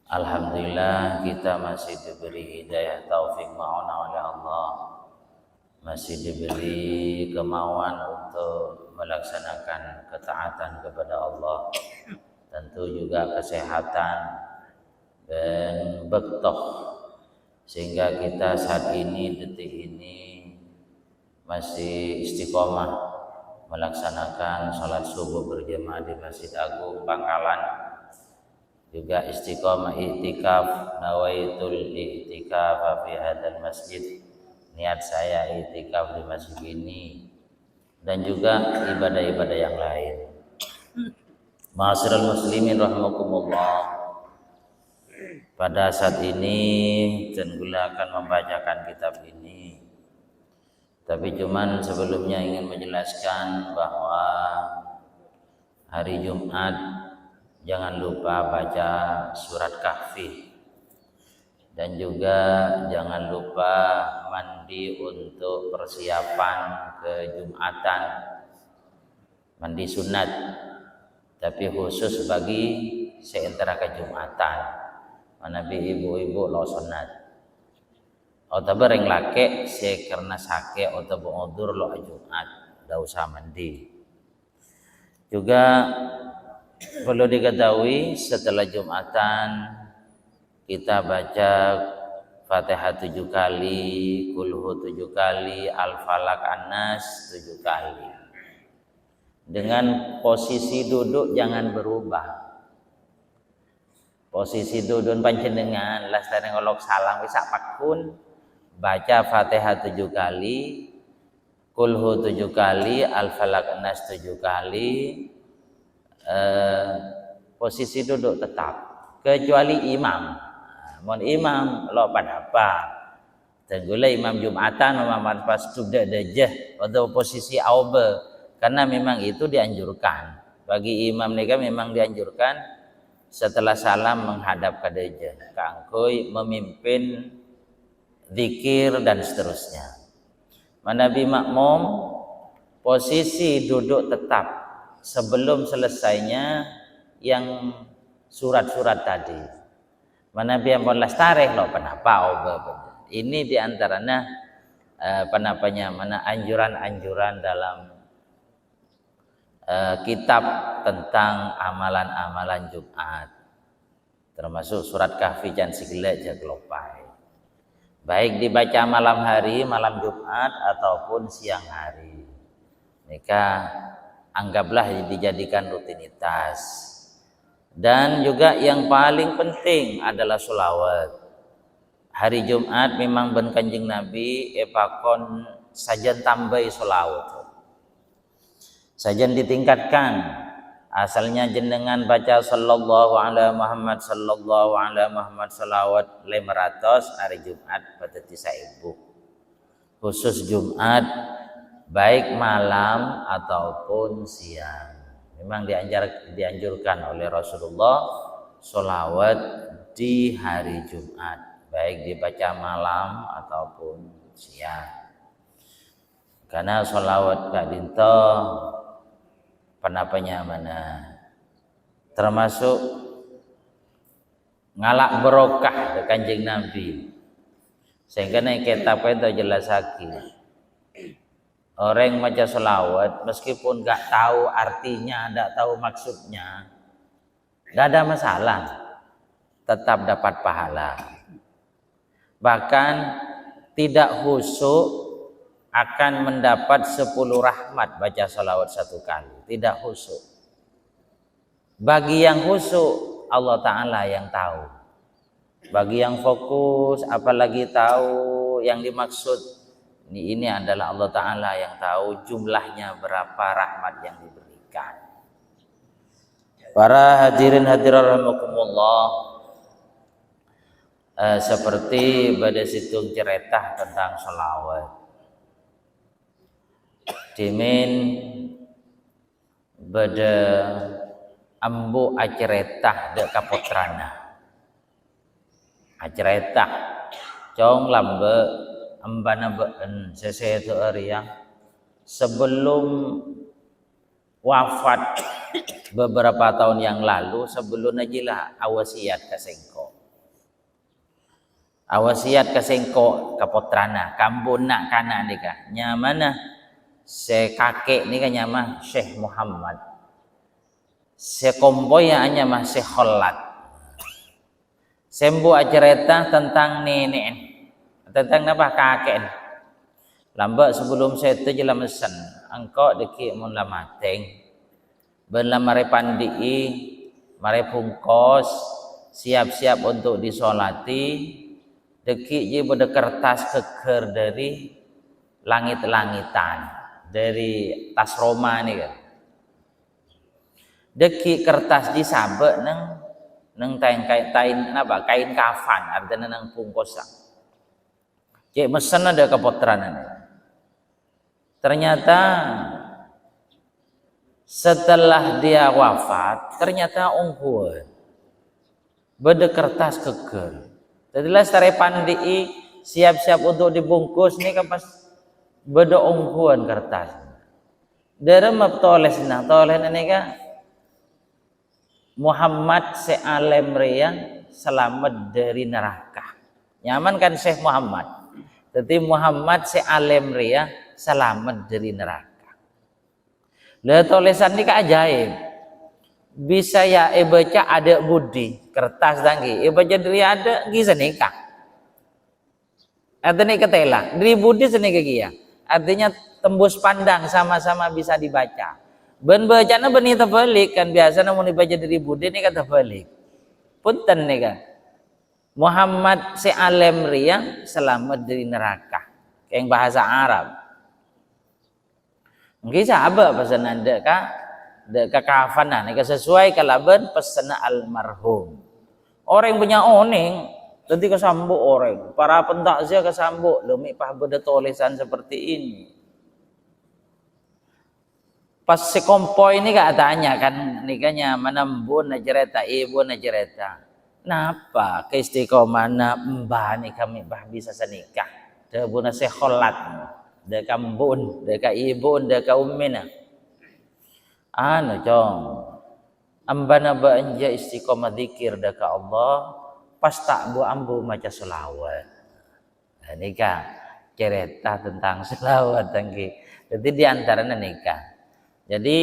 Alhamdulillah kita masih diberi hidayah taufik ma'una oleh Allah, masih diberi kemauan untuk melaksanakan ketaatan kepada Allah, tentu juga kesehatan dan bektoh, sehingga kita saat ini, detik ini masih istiqomah melaksanakan sholat subuh berjamaah di Masjid Agung Bangkalan, juga istiqomah i'tikaf, nawaitul i'tikaf fi hadzal masjid, niat saya i'tikaf di masjid ini, dan juga ibadah-ibadah yang lain. Ma'asyiral muslimin rahimakumullah, pada saat ini Tenggula akan membacakan kitab ini, tapi cuman sebelumnya ingin menjelaskan bahwa hari Jumat jangan lupa baca surat Kahfi, dan juga jangan lupa mandi untuk persiapan ke Jumatan, mandi sunat, tapi khusus bagi seantara ke Jumatan, mana ibu-ibu lo sunat atau bereng lake se karena sake atau bengodur lo Jumat, tidak usah mandi. Juga perlu diketahui setelah Jumatan kita baca Fatihah 7 kali, Kulhu 7 kali, Al-Falaq An-Nas 7 kali. Dengan posisi duduk jangan berubah. Posisi duduk panjenengan lastane ngolok salam wis apapun, baca Fatihah 7 kali, Kulhu 7 kali, Al-Falaq An-Nas 7 kali. Posisi duduk tetap, kecuali imam. Mohon imam lo pada apa? Tenggula imam Jumatan memang pas sudah dejah atau posisi aube, karena memang itu dianjurkan bagi imam mereka, memang dianjurkan setelah salam menghadap ke dejah, kangkui memimpin zikir dan seterusnya. Manabi makmum posisi duduk tetap sebelum selesainya yang surat-surat tadi. Mana biar bolas tarikh lo kenapa ini diantaranya mana anjuran-anjuran dalam kitab tentang amalan-amalan Jumat, termasuk surat Kahfi dan sigile jaglopai, baik dibaca malam hari, malam Jumat ataupun siang hari. Mereka anggaplah dijadikan rutinitas. Dan juga yang paling penting adalah sholawat. Hari Jumat memang ben Kanjeng Nabi epakon sajan tambahi sholawat, sajan ditingkatkan. Asalnya jenengan baca sallallahu alaihi Muhammad sallallahu alaihi Muhammad sholawat 500, hari Jumat pateti 1000. Khusus Jumat baik malam ataupun siang, memang dianjurkan oleh Rasulullah sholawat di hari Jumat, baik dibaca malam ataupun siang. Karena sholawat Kak Dinto penapanya mana termasuk ngalak berokah ke Kanjeng Nabi, sehingga naik kitab itu jelas lagi. Orang baca sholawat meskipun gak tahu artinya, gak tahu maksudnya, gak ada masalah, tetap dapat pahala. Bahkan tidak khusyuk akan mendapat 10 rahmat baca sholawat 1 kali, tidak khusyuk. Bagi yang khusyuk Allah Ta'ala yang tahu, bagi yang fokus apalagi tahu yang dimaksud. Ini adalah Allah Ta'ala yang tahu jumlahnya berapa rahmat yang diberikan. Para hadirin hadirat rahimakumullah, seperti pada situng ceretah tentang sholawat, dimin pada ambu aceretah de kapotrana, aceretah cong lambe ambana beun sesetu yang sebelum wafat beberapa tahun yang lalu, sebelum najilah awasiat kasengko, Awasiat kasengko kapotrana kambun nak kana nika nyamana se kakek nika nyama Syekh Muhammad se komboy nyama Syekh Khallat sembu acerita tentang nenek tentang apa kakek lambat sebelum saya tu jelas mesan engkau deki mun lamateng ben lamare pandi mare pungkos siap-siap untuk disolati deki je pada kertas keker dari langit-langitan dari tas Roma ni kan deki kertas disabek neng kain apa kain kafan artinya nang pungkosan cek mesen ada kepotranan ternyata setelah dia wafat ternyata ungkuan beda kertas keker jadilah setara pandi siap-siap untuk dibungkus ni kan pas beda ungkuan kertas dari maptoles nah toles ni kan Muhammad se'alem riyang selamat dari neraka nyaman kan Syekh Muhammad jadi Muhammad se'alem riyang selamat dari neraka lah tulisan ni kan ajaib bisa ya baca ada budi kertas dangi baca dari ada gisa nikah artinya ketela dari budi senika kia artinya tembus pandang sama-sama bisa dibaca ben bacana beni terbalik kan biasa namun dibaca dari budi ini kata balik punten nih kan Muhammad se'alem riyang selamat dari neraka yang bahasa Arab mungkin sahabat pesanan dek kafan nah nika sesuai kalaban pesanan almarhum orang yang punya oning nanti kesambuk orang para pentakziah kesambuk lemik pah beda tulisan seperti ini pas si kompoi ini gak tanya kan nikahnya mana mbun na cerita ibu na cerita napa ke istiqomana mbah nih kami bah bisa senikah de buna Syekh Khallat de kambun de ka ibu de ka ummina anu jong ambana banja istiqomah zikir de ka Allah pas tak bu ambu maca selawat nikah cerita tentang selawat tangki jadi diantaranya nikah jadi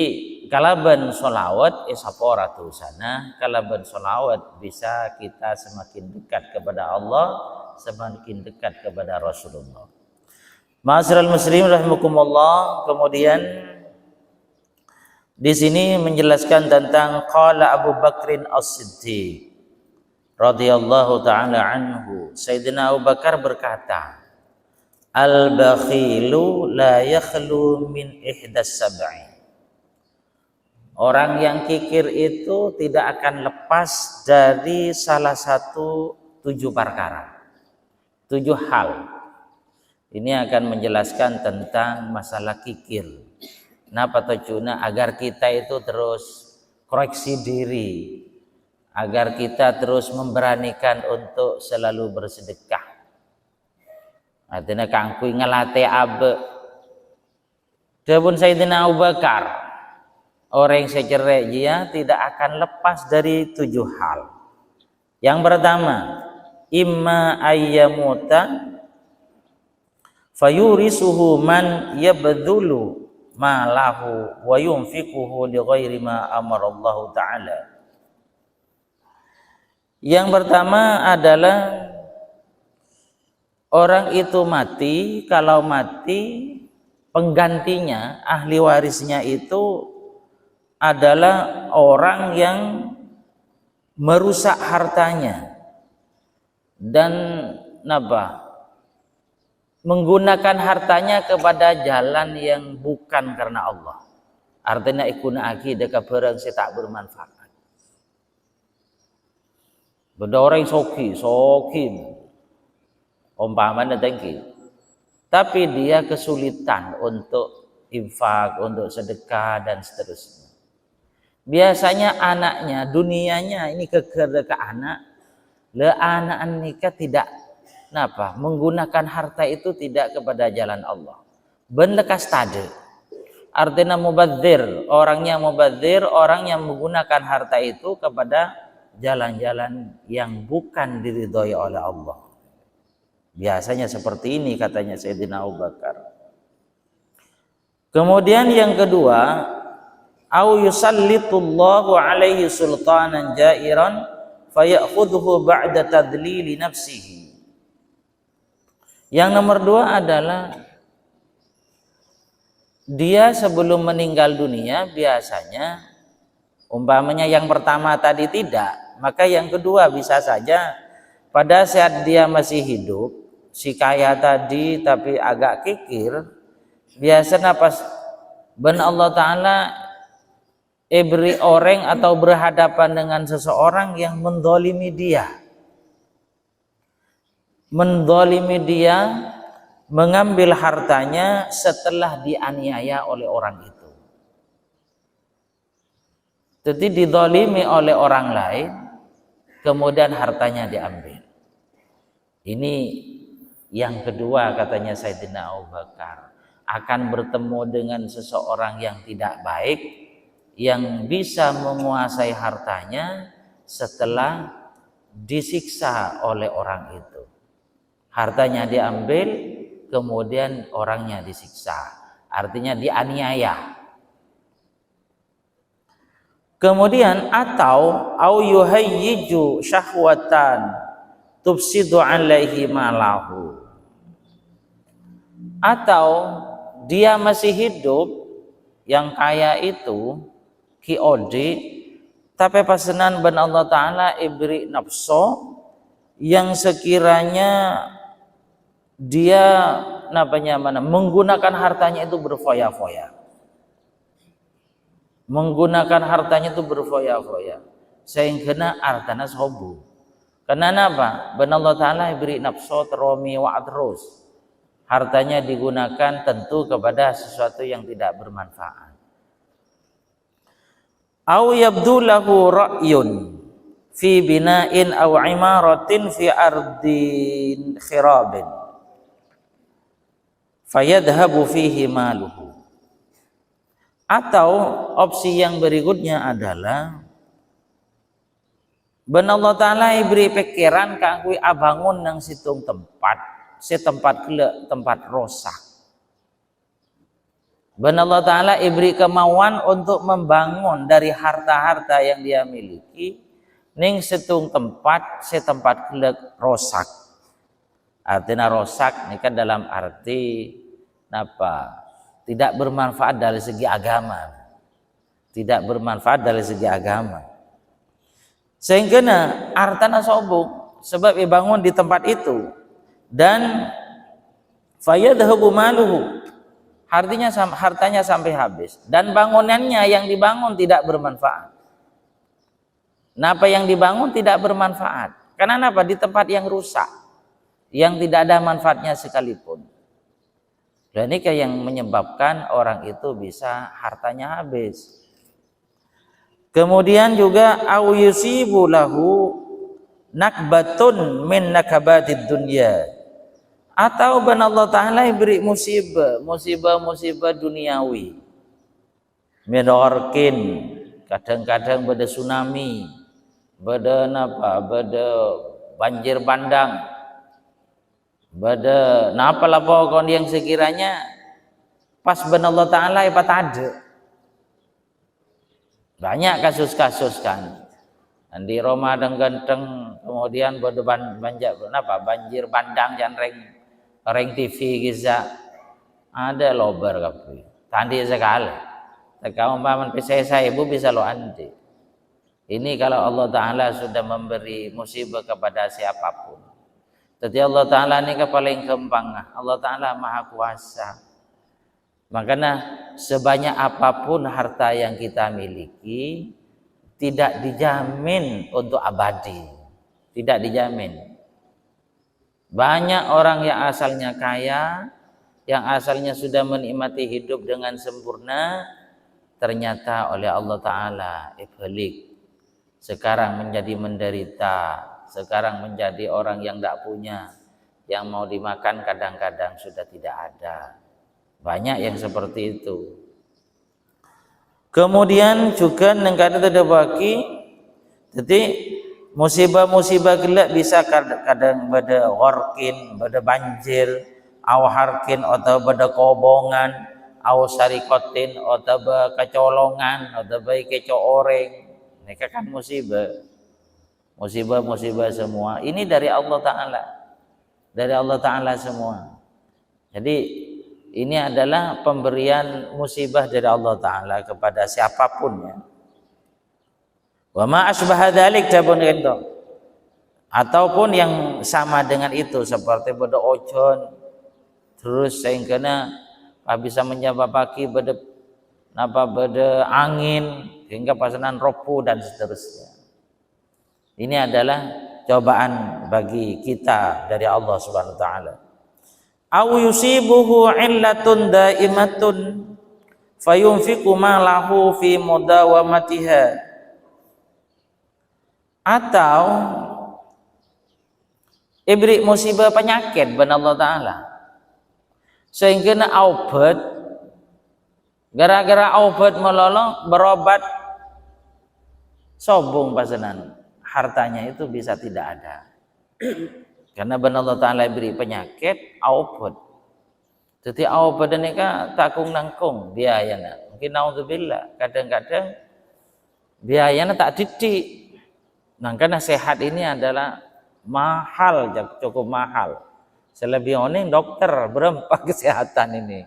kalaban solawat isapora tu sana kalaban solawat bisa kita semakin dekat kepada Allah semakin dekat kepada Rasulullah. Ma'asyiral muslimin rahimakumullah. Kemudian di sini menjelaskan tentang qala Abu Bakrin As-Siddiq radhiyallahu taala anhu. Sayyidina Abu Bakar berkata, al-bakhilu la yakhlu min ihdas sab'i. Orang yang kikir itu tidak akan lepas dari salah satu 7 perkara, 7 hal. Ini akan menjelaskan tentang masalah kikir. Napa tujuannya agar kita itu terus koreksi diri, agar kita terus memberanikan untuk selalu bersedekah. Artinya kangkui ngelate abe. Dapun Sayyidina Abu Bakar orang yang secerai dia tidak akan lepas dari 7 hal. Yang pertama, imma ayyamuta fayurisuhu man yabdhulu ma lahu wa yunfiquhu li ghairi ma amara Allah taala. Yang pertama adalah orang itu mati, kalau mati penggantinya ahli warisnya itu adalah orang yang merusak hartanya dan menggunakan hartanya kepada jalan yang bukan karena Allah. Artinya ikuna akidah keberang si tak bermanfaat. Benda orang soki umpamanya tangki, tapi dia kesulitan untuk infak, untuk sedekah dan seterusnya. Biasanya anaknya, dunianya ini keker ke anak, le anak nikah tidak menggunakan harta itu tidak kepada jalan Allah. Benlekas tade. Artinya mubadzir, orang yang menggunakan harta itu kepada jalan-jalan yang bukan diridhoi oleh Allah. Biasanya seperti ini katanya Sayyidina Abu Bakar. Kemudian yang kedua, au yusallitullahu alaihi sultanan jairan fayakhudhu ba'da tadlili nafsihi. Yang nomor dua adalah dia sebelum meninggal dunia biasanya, umpamanya yang pertama tadi tidak, maka yang kedua bisa saja pada saat dia masih hidup, si kaya tadi tapi agak kikir, biasanya pas ben Allah Ta'ala beri orang atau berhadapan dengan seseorang yang mendolimi dia, mengambil hartanya setelah dianiaya oleh orang itu. Jadi didolimi oleh orang lain, kemudian hartanya diambil. Ini yang kedua katanya Sayyidina Abu Bakar, akan bertemu dengan seseorang yang tidak baik, yang bisa menguasai hartanya setelah disiksa oleh orang itu. Hartanya diambil, kemudian orangnya disiksa, artinya dianiaya. Kemudian atau au yuhayyiju syahwatan tufsidu alaihi malahu, atau dia masih hidup yang kaya itu QOD, tapi pasenan ben Allah Ta'ala ibri nafsu yang sekiranya dia menggunakan hartanya itu berfoya-foya, sehingga artana sobu. Karena apa? Ben Allah Ta'ala beri nafsu teromi wa terus, hartanya digunakan tentu kepada sesuatu yang tidak bermanfaat. Au yabdu lahu ra'yun fi bina'in aw imaratin fi ardin khirabin fayadhhabu fihi maluhu. Atau opsi yang berikutnya adalah ben Allah Ta'ala beri pikiran kangkui abangun nang situng tempat, tempat rosak. Ben Allah Ta'ala beri kemauan untuk membangun dari harta-harta yang dia miliki ning situng tempat gelek rosak. Artinya rosak ini kan dalam arti tidak bermanfaat dari segi agama. Tidak bermanfaat dari segi agama. Sehingga artana sobuk sebab dibangun di tempat itu, dan fayadhabu maluhu, hartanya sampai habis, dan bangunannya yang dibangun tidak bermanfaat. Napa yang dibangun tidak bermanfaat? Karena apa? Di tempat yang rusak, yang tidak ada manfaatnya sekalipun. Dan ini yang menyebabkan orang itu bisa hartanya habis. Kemudian juga au yusibu lahu nakbatun min nakabatid dunya, atau ben Allah Ta'ala beri musibah duniawi, medorkin, kadang-kadang beda tsunami, beda banjir bandang, beda lah pokok yang sekiranya pas ben Allah Ta'ala ipat ada. Banyak kasus-kasus kan di Ramadan ganteng, kemudian banjir bandang dan reng TV giza ada lober kapi tadi sekali kalau umpaman saya ibu bisa lo anti ini kalau Allah Ta'ala sudah memberi musibah kepada siapapun. Jadi Allah Ta'ala ini paling gampang, Allah Ta'ala maha kuasa. Makanya sebanyak apapun harta yang kita miliki tidak dijamin untuk abadi, tidak dijamin. Banyak orang yang asalnya kaya, yang asalnya sudah menikmati hidup dengan sempurna, ternyata oleh Allah Ta'ala ibalik, sekarang menjadi menderita, sekarang menjadi orang yang tidak punya, yang mau dimakan kadang-kadang sudah tidak ada. Banyak yang seperti itu. Kemudian juga nengkana terdebaki, jadi Musibah-musibah gelak bisa kadang bada gharqin, bada banjir, au harkin atau bada kobongan, au sarikotin atau bada kecolongan atau bada keco oreng. Mereka kan musibah. Musibah-musibah semua ini dari Allah Ta'ala. Dari Allah Ta'ala semua. Jadi ini adalah pemberian musibah dari Allah Ta'ala kepada siapapun ya. Wa ma asbaha dzalik ataupun yang sama dengan itu seperti beda ojon terus sehingga bisa menyebabkan beda angin hingga pasanan ropu dan seterusnya. Ini adalah cobaan bagi kita dari Allah Subhanahu wa taala. Aw yusibuhu illatun daimatun fayunfiqu ma lahu fi mudawamatiha, atau ibri musibah penyakit ban Allah Ta'ala sehingga obat gara-gara obat melolong berobat sobong pasanan hartanya itu bisa tidak ada karena ban Allah Ta'ala beri penyakit obat. Jadi obat ini kan takung nangkung biayanya mungkin naudzubillah kadang-kadang biayanya tak didik. Nah, karena sehat ini adalah mahal, cukup mahal. Selebih oning dokter berapa kesehatan ini.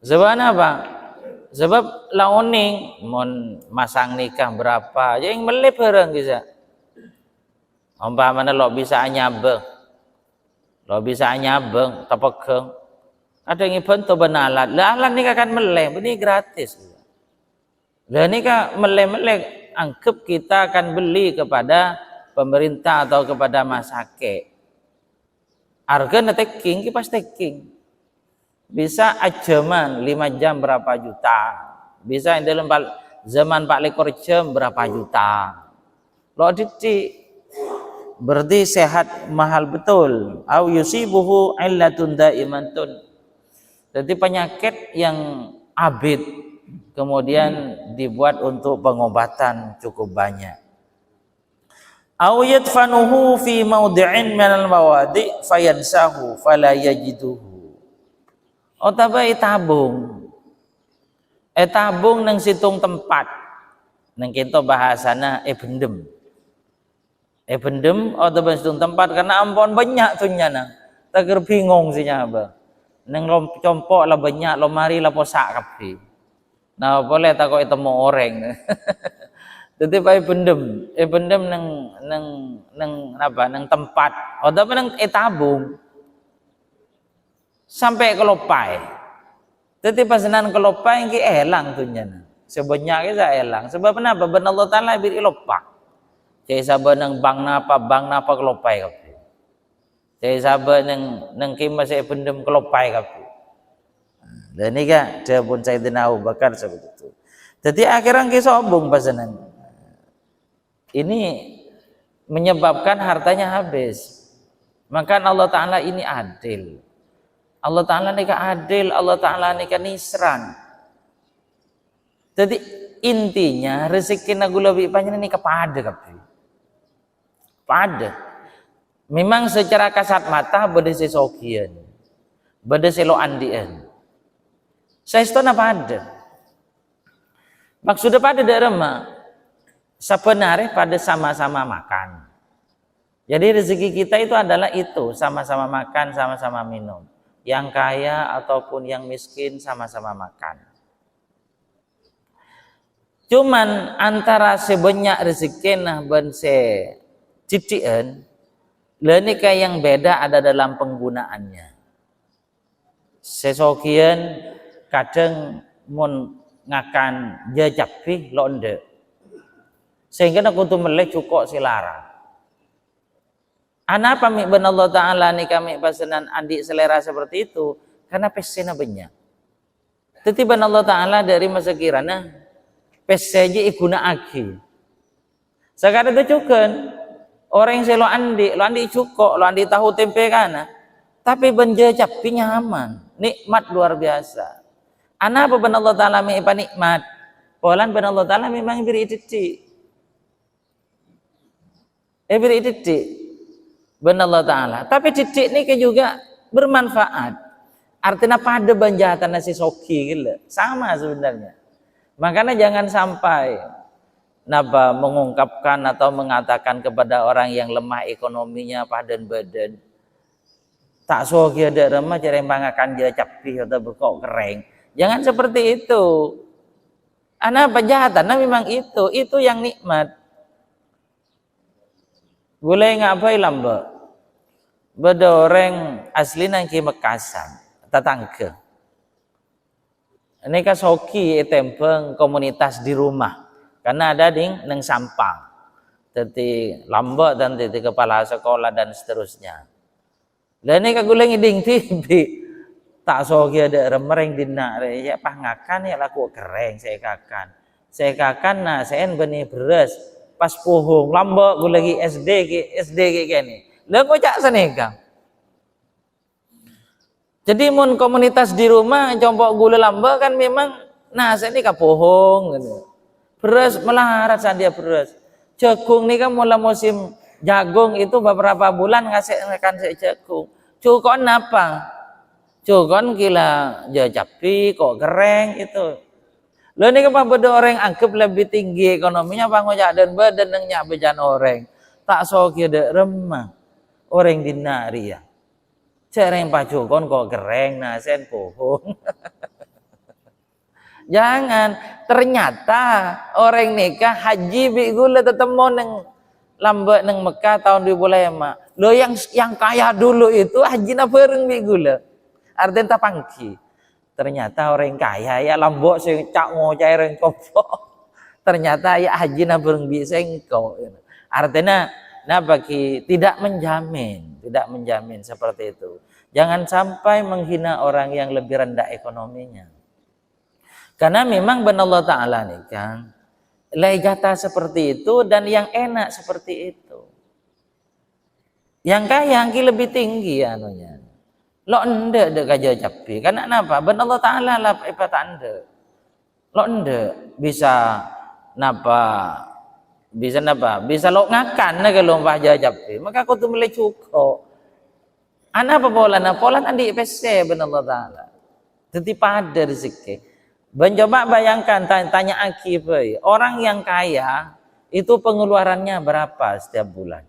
Sebab apa? Sebab laoning mon masang nikah berapa, yang melip bareng bisa. Umpamanya lo bisa nyabeng, tepegeng. Ada yang iban to benalat, lah alat nikah kan meleh, ini gratis. Lah nikah meleh anggap kita akan beli kepada pemerintah atau kepada masake. Harga taking pas taking. Bisa ajaman 5 jam berapa juta. Bisa yang dalam zaman 4 jam berapa juta. Lo didik berarti sehat mahal betul. Au yusibuhu illatun daimatun. Jadi penyakit yang abid kemudian dibuat untuk pengobatan cukup banyak. Aw yadfanuhu fi mawdi'in minal mawadi' fayansahu fala yajiduhu. Otabai tabung. Tabung nang situng tempat. Nang kita bahasana bendem. Bendem atau situng tempat karena ampun banyak tuh nyana. Tager bingung sih nyaba. Nang compok lah banyak, lomari lah posak kabeh. Nah boleh takut itu mau orang. Jadi pakai bendem nang tempat. Atau nang tabung sampai kelopai. Jadi pasanan kelopai ini elang tuh nyana. Sebanyak itu elang. Sebab kenapa? Ben Allah Taala beri lopak. Cai sabar nang bang napa kelopai kabeh. Cai sabar nang kimas bendem kelopai kabeh. Dan ini kan dia pun Sayyidina Abu Bakar seperti itu. Jadi akhirnya kita sombong pasanan. Ini menyebabkan hartanya habis. Maka Allah Ta'ala ini adil. Allah Ta'ala ini adil, Allah Ta'ala ini nisran. Jadi intinya rezeki nagu lebih banyak ini kepada kabeh. Pada. Memang secara kasat mata beda sesogian. Beda selo andian. Saya apa ada? Maksudnya pada daerah sebenarnya pada sama-sama makan. Jadi rezeki kita itu adalah itu, sama-sama makan, sama-sama minum. Yang kaya ataupun yang miskin sama-sama makan. Cuman antara sebanyak rezeki nah ben se cician, lenika yang beda ada dalam penggunaannya. Sesokian kadang mun ngakan jajapi londe sehingga nak kutu melek cukup silara. Anapa mi ben Allah Ta'ala ni kami pasanan adik selera seperti itu karena pesena banyak. Tetapi Allah Ta'ala dari masa kirana peseja iguna aki. Sekarang itu cukup orang yang lo andi cukup, lo andi tahu tempe kana. Tapi ben jajapi nyaman, nikmat luar biasa. Anapa ben Allah Ta'ala mi nikmat? Polan ben Allah Ta'ala memang beri titik. beri didik ben Allah Ta'ala. Tapi didik ini juga bermanfaat. Artinya pada banjatan nasi soki gitu. Sama sebenarnya. Makanya jangan sampai mengungkapkan atau mengatakan kepada orang yang lemah ekonominya padan badan, tak soki ada remah cara pangakan dia capi atau berkok kering. Jangan seperti itu. Ana penjahatan memang itu yang nikmat. Boleh ngapai lamba. Beda orang asli nangki Mekasan, tetangga. Ini kan soki tempeng komunitas di rumah. Karena ada neng sampang. Teti lamba dan teti kepala sekolah dan seterusnya. Dan ini kan guleng iding tibi. Tak soki ada remereng dina ya pangakan ya laku kering saya kakan nah saya benih beras pas pohong lamba gue lagi SD gini lah kok cak senega. Jadi mun komunitas di rumah compok gula lamba kan memang nah saya ini kapohong gitu. Beras melarat sadia beras. Jagung nih kan mulai musim jagung itu beberapa bulan ngasih saya jagung. Cukup apa? Cukup gila jajapi kok kering itu. Lo ini kan beda orang anggap lebih tinggi ekonominya apa ngojak dan badan nengnya bejan orang. Tak soki ada remah. Orang dinari ya. Cereng pacukon kok kering nasen pohon. Jangan, ternyata orang nikah haji bi gula tetemu neng lambat neng Mekah tahun 2005. Lo yang kaya dulu itu haji na bareng bi gula. Artinya pangki. Ternyata orang kaya ya lambok sing cak ngocai orang kopok. Ternyata ya haji na bareng bi sengko. Artinya bagi tidak menjamin seperti itu. Jangan sampai menghina orang yang lebih rendah ekonominya. Karena memang benar Allah Ta'ala nih kan legata seperti itu dan yang enak seperti itu. Yang kaya yang lebih tinggi anunya. Lo ende dek aja capi. Karena apa? Benar Allah Ta'ala lah ipat ande. Lo ende bisa bisa lo ngakan na kalau mbah jajapi. Maka aku tuh mulai cukup. Ana apa polan adik pese benar Allah Ta'ala. Jadi pada rezeki. Coba bayangkan tanya Aki, orang yang kaya itu pengeluarannya berapa setiap bulan?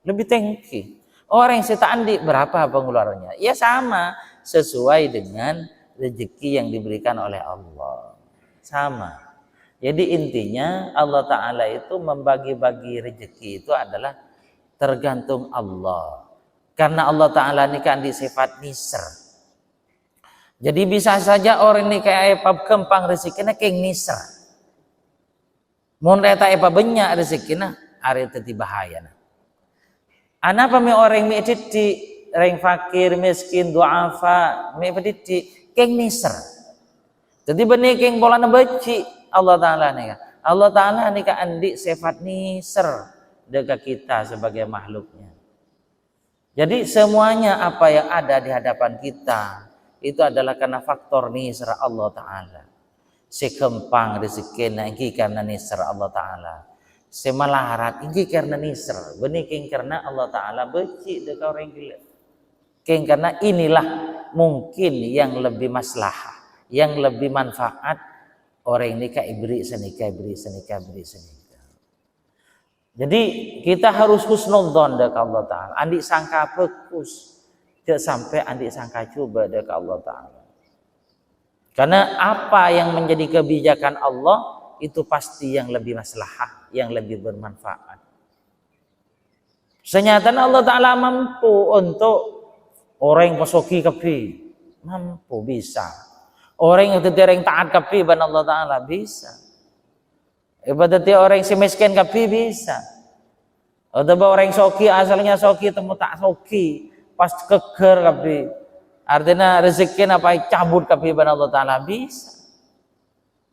Lebih tinggi. Orang yang setandi berapa pengeluarannya? Ya sama, sesuai dengan rezeki yang diberikan oleh Allah. Sama. Jadi intinya Allah Ta'ala itu membagi-bagi rezeki itu adalah tergantung Allah. Karena Allah Ta'ala ini kan disifat nisr. Jadi bisa saja orang ini kayak apa kempang rezekinya kayak nisr. Mun reta apa banyak rezekinya hari itu bahaya. Ana apa me orang me didik, orang fakir, miskin, duafa, me didik kayak nisr. Jadi benih kayak bola beci Allah Ta'ala nih. Allah Ta'ala nih kan andi sifat nisr dekat kita sebagai makhluknya. Jadi semuanya apa yang ada di hadapan kita itu adalah karena faktor nisra Allah Ta'ala. Sekempang rezeki ini karena nisra Allah Ta'ala. Semalarat ini karena nisra. Benih karena Allah Ta'ala beci dekat orang gila. Karena inilah mungkin yang lebih maslahah, yang lebih manfaat orang ini beri senika. Jadi kita harus husnudzon dekat Allah Ta'ala. Andi sangka fokus. Tidak sampai andi sangka coba dekat Allah Ta'ala. Karena apa yang menjadi kebijakan Allah itu pasti yang lebih maslahah, yang lebih bermanfaat. Senyatanya Allah Ta'ala mampu untuk orang yang pesoki kepi, mampu bisa. Orang yang tidak taat kepi ban Allah Ta'ala bisa. Ibadatnya orang yang miskin kepi bisa. Atau orang yang soki asalnya soki temu tak soki. Pas keker kapi, artinya rezeki apa cabut kapi ban Allah Ta'ala bisa,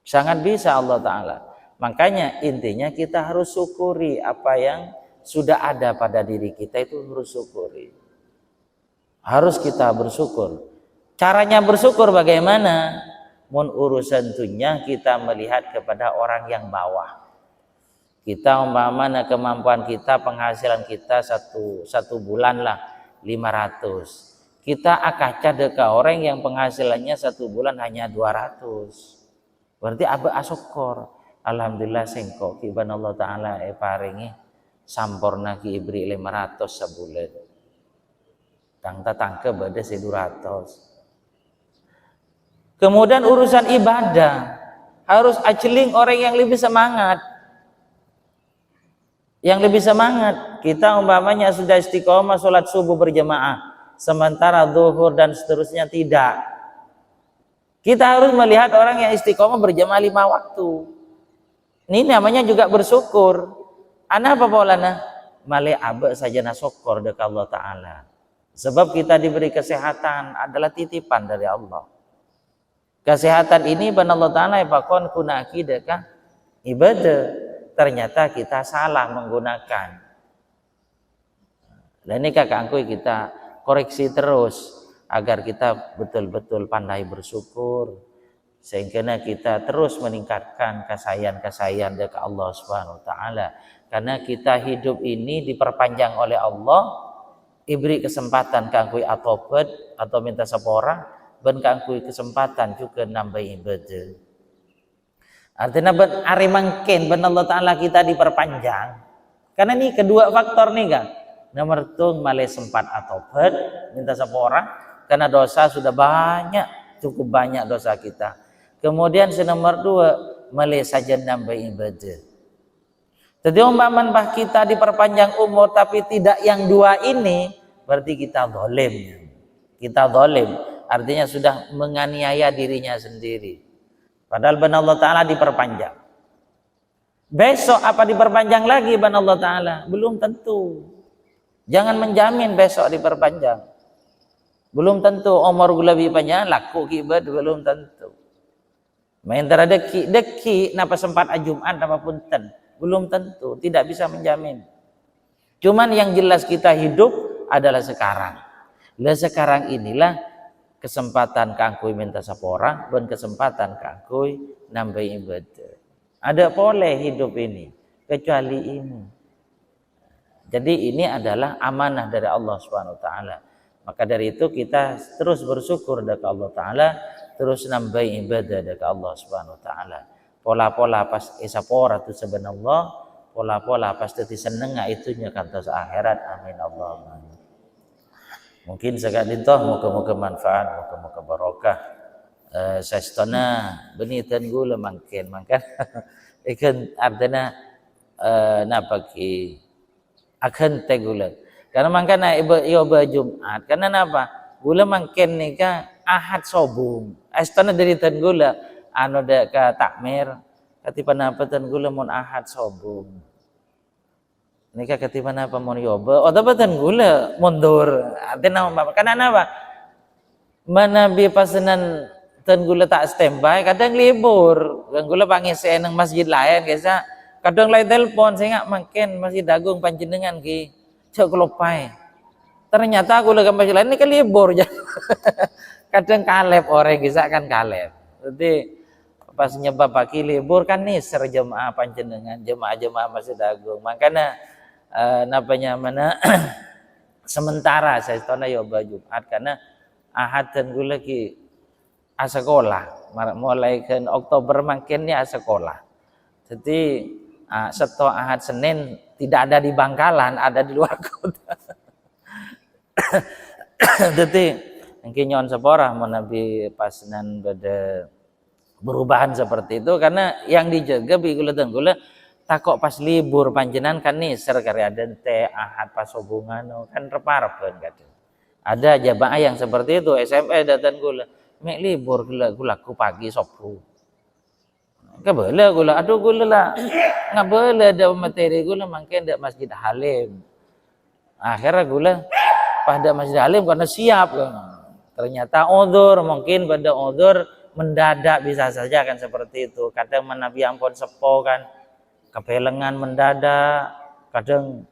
sangat bisa Allah Ta'ala. Makanya intinya kita harus syukuri apa yang sudah ada pada diri kita itu harus syukuri. Harus kita bersyukur. Caranya bersyukur bagaimana? Mun urusan dunia kita melihat kepada orang yang bawah. Kita umpamanya kemampuan kita, penghasilan kita satu bulan lah 500. Kita akaca deka orang yang penghasilannya satu bulan hanya 200. Berarti abe asokor. Alhamdulillah sengkok kiban Allah Ta'ala paringi sampurna ki ibri 500 sebulan. Tangta tangke beda 200. Kemudian urusan ibadah harus aceling orang yang lebih semangat. Yang lebih semangat, kita umpamanya sudah istiqomah sholat subuh berjamaah, sementara zuhur dan seterusnya tidak. Kita harus melihat orang yang istiqomah berjamaah 5 waktu. Ini namanya juga bersyukur. Ana apa polana? Male abe saja nasyukur dekat Allah Ta'ala. Sebab kita diberi kesehatan adalah titipan dari Allah. Kesehatan ini ban Allah Ta'ala pakon kunaki dekat ibadah. Ternyata kita salah menggunakan. Dan ini kakakku kita koreksi terus agar kita betul-betul pandai bersyukur sehingga kita terus meningkatkan kesayangan dekat Allah Subhanahu wa taala. Karena kita hidup ini diperpanjang oleh Allah, diberi kesempatan kangkui atobat atau minta sepora, ben kangkui kesempatan juga nambah ibadah. Artinya hari mungkin ben Allah Ta'ala kita diperpanjang. Karena ini kedua faktor nih kan. Nomor tuh malah sempat atobat minta sepora karena dosa sudah banyak, cukup banyak dosa kita. Kemudian nomor 2 malah saja nambah ibadah. Jadi umpaman bah kita diperpanjang umur tapi tidak yang 2 ini, berarti kita zalim. Kita zalim, artinya sudah menganiaya dirinya sendiri. Padahal ban Allah Ta'ala diperpanjang. Besok apa diperpanjang lagi ban Allah Ta'ala? Belum tentu. Jangan menjamin besok diperpanjang. Belum tentu. Umur lebih panjang, laku kibad belum tentu. Main deki, napa sempat Jumat, napa punten. Belum tentu. Tidak bisa menjamin. Cuman yang jelas kita hidup adalah sekarang. Lah sekarang inilah kesempatan kangkui minta sapora dan kesempatan kangkui nambah ibadah. Ada boleh hidup ini kecuali ini. Jadi ini adalah amanah dari Allah Subhanahu wa taala. Maka dari itu kita terus bersyukur dari Allah Ta'ala, terus nambah ibadah dari Allah Subhanahu wa taala. Pola-pola pas sapora itu sebenarnya pola-pola pasti seneng itunya kantos akhirat. Amin Allahumma. Mungkin sekali toh muka-muka manfaat, muka-muka barokah. Sestona benitan gula mangken ikan artinya napa ki akan teh gula. Karena mangkana iba Jumat. Karena napa? Gula mangken nika Ahad sobung. Sestona deritan gula anu dek ka takmir katipan apa tan gula mun Ahad sobung. Nika ketipan apa mau nyoba, oh tabatan gula mundur. Artinya apa? Karena apa? Mana bi pasenan tan gula tak standby, kadang libur. Gula pangisi nang masjid lain, kesa kadang lain telepon, saya nggak makin masjid dagung panjenengan ki, cek kelopai. Ternyata gula ke masjid lain ini kan libur, kadang kalep orang kisa kan kalep. Jadi pas nyebab pagi libur kan nih serjemaah panjenengan, jemaah masjid dagung, makanya napanya mana sementara saya tahu yoba Jumat karena Ahad dan gue lagi sekolah mulai ke Oktober makinnya sekolah. Jadi setelah Ahad Senin tidak ada di Bangkalan, ada di luar kota. Jadi mungkin nyon sepora menabi pasnan pada perubahan seperti itu karena yang dijaga bigula dan gula takok pas libur panjenan kan nih karya dente Ahad pas hubungan kan reparpen kadang. Ada jamaah yang seperti itu SMP datang gula mek libur gula ku pagi sobru. Kebele gula aduh gula lah ngabele ada materi gula mungkin ada Masjid Halim. Akhirnya gula pada Masjid Halim karena siap ternyata udzur mungkin pada udzur mendadak bisa saja kan seperti itu. Kadang menabi ampun sepo kan kepelengan mendadak, kadang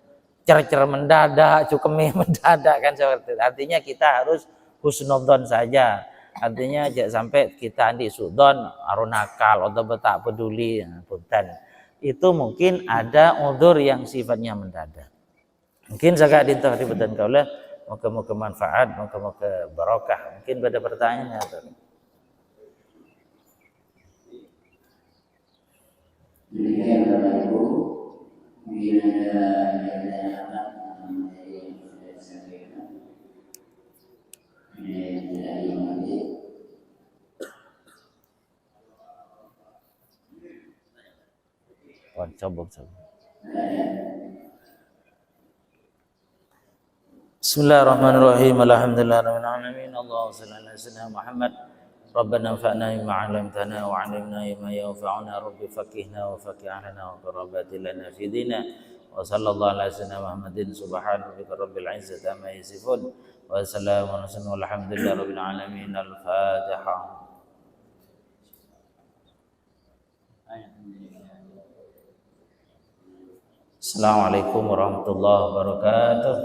cer-cer mendadak, cukemi mendadak kan seperti itu. Artinya kita harus husnudzon saja. Artinya jangan sampai kita andi sudzon arun nakal atau tak peduli punten. itu mungkin ada udzur yang sifatnya mendadak. Mungkin zakat dintah ribatan kaulah, moga-moga manfaat, moga-moga barokah. Mungkin pada pertanyaannya atau demikian Bapak Ibu, mungkin ada anak yang sudah disampaikan dari Mandi. coba. Bismillahirrahmanirrahim. Alhamdulillahirabbil alamin. Allahumma shalli ala sayyidina Muhammad. Rabbana anfa'na bima 'allamtana wa 'allimna ma yanfa'una rabbi faqihna wa faqih ahlana wa qurrabati lana fi dina wa sallallahu ala sayyidina Muhammadin subhana rabbika rabbil izzati amma yasifun wa salamun alhamdulillahi rabbil alamin. Al-Fatihah. Assalamualaikum warahmatullahi wabarakatuh.